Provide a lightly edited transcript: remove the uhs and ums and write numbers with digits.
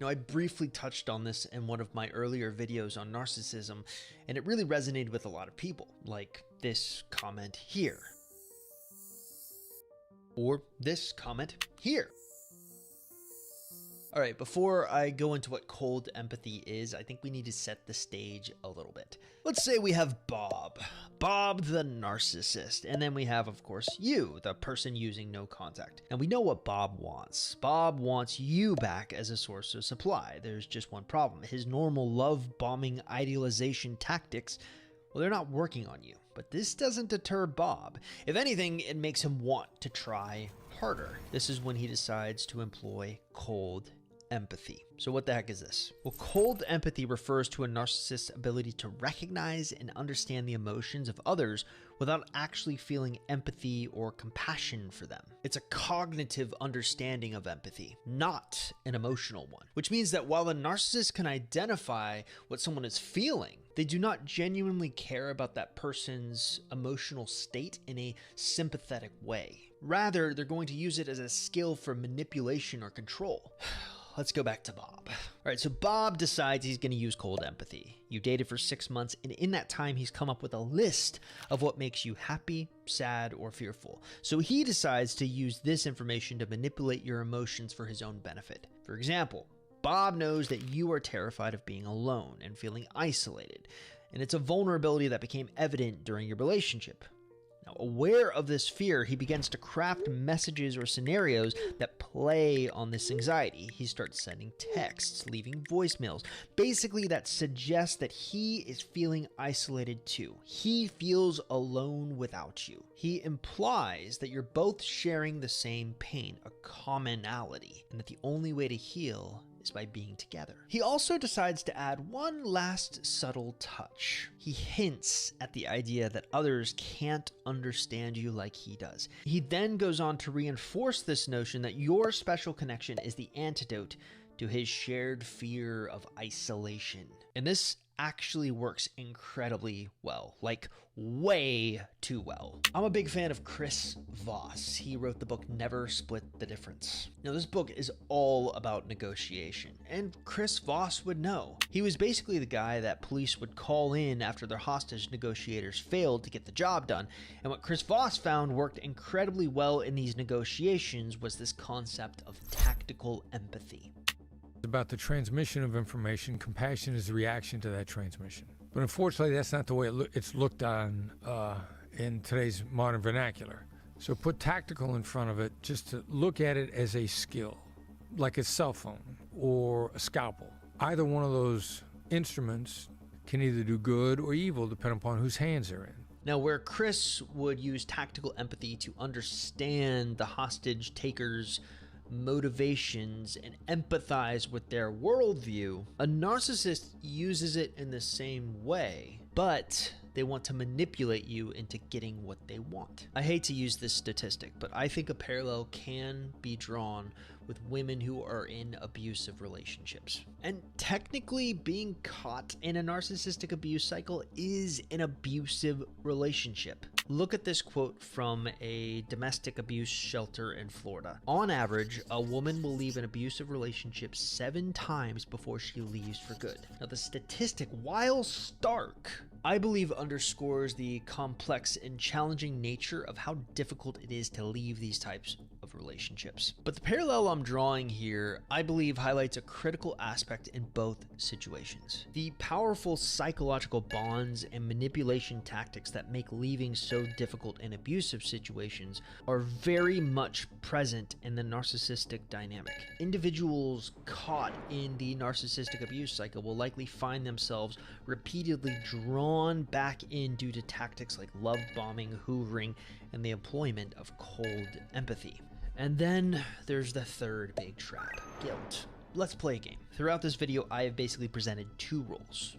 I briefly touched on this in one of my earlier videos on narcissism, and it really resonated with a lot of people, like this comment here. Or this comment here. All right, before I go into what cold empathy is, I think we need to set the stage a little bit. Let's say we have Bob the narcissist, and then we have, of course, you, the person using no contact. And we know what Bob wants. Bob wants you back as a source of supply. There's just one problem. His normal love-bombing idealization tactics, well, they're not working on you. But this doesn't deter Bob. If anything, it makes him want to try harder. This is when he decides to employ cold empathy. So what the heck is this? Well, cold empathy refers to a narcissist's ability to recognize and understand the emotions of others without actually feeling empathy or compassion for them. It's a cognitive understanding of empathy, not an emotional one, which means that while the narcissist can identify what someone is feeling, they do not genuinely care about that person's emotional state in a sympathetic way. Rather, they're going to use it as a skill for manipulation or control. Let's go back to Bob. All right, so Bob decides he's going to use cold empathy. You dated for 6 months, and in that time, he's come up with a list of what makes you happy, sad, or fearful. So he decides to use this information to manipulate your emotions for his own benefit. For example, Bob knows that you are terrified of being alone and feeling isolated, and it's a vulnerability that became evident during your relationship. Now, aware of this fear, he begins to craft messages or scenarios that play on this anxiety. He starts sending texts, leaving voicemails, basically that suggests that he is feeling isolated too. He feels alone without you. He implies that you're both sharing the same pain, a commonality, and that the only way to heal is by being together. He also decides to add one last subtle touch. He hints at the idea that others can't understand you like he does. He then goes on to reinforce this notion that your special connection is the antidote to his shared fear of isolation. And this actually works incredibly well, like way too well. I'm a big fan of Chris Voss. He wrote the book Never Split the Difference. Now, this book is all about negotiation, and Chris Voss would know. He was basically the guy that police would call in after their hostage negotiators failed to get the job done. And what Chris Voss found worked incredibly well in these negotiations was this concept of tactical empathy. About the transmission of information. Compassion is the reaction to that transmission. But unfortunately, that's not the way it's looked on in today's modern vernacular. So put tactical in front of it just to look at it as a skill, like a cell phone or a scalpel. Either one of those instruments can either do good or evil depending upon whose hands they're in. Now, where Chris would use tactical empathy to understand the hostage takers' motivations and empathize with their worldview, a narcissist uses it in the same way, but they want to manipulate you into getting what they want. I hate to use this statistic, but I think a parallel can be drawn with women who are in abusive relationships. And technically, being caught in a narcissistic abuse cycle is an abusive relationship. Look at this quote from a domestic abuse shelter in Florida. On average, a woman will leave an abusive relationship 7 times before she leaves for good. Now, the statistic, while stark, I believe underscores the complex and challenging nature of how difficult it is to leave these types of relationships. But the parallel I'm drawing here, I believe, highlights a critical aspect in both situations. The powerful psychological bonds and manipulation tactics that make leaving so difficult in abusive situations are very much present in the narcissistic dynamic. Individuals caught in the narcissistic abuse cycle will likely find themselves repeatedly drawn back in due to tactics like love bombing, hoovering, and the employment of cold empathy. And then there's the third big trap, guilt. Let's play a game. Throughout this video, I have basically presented 2 roles.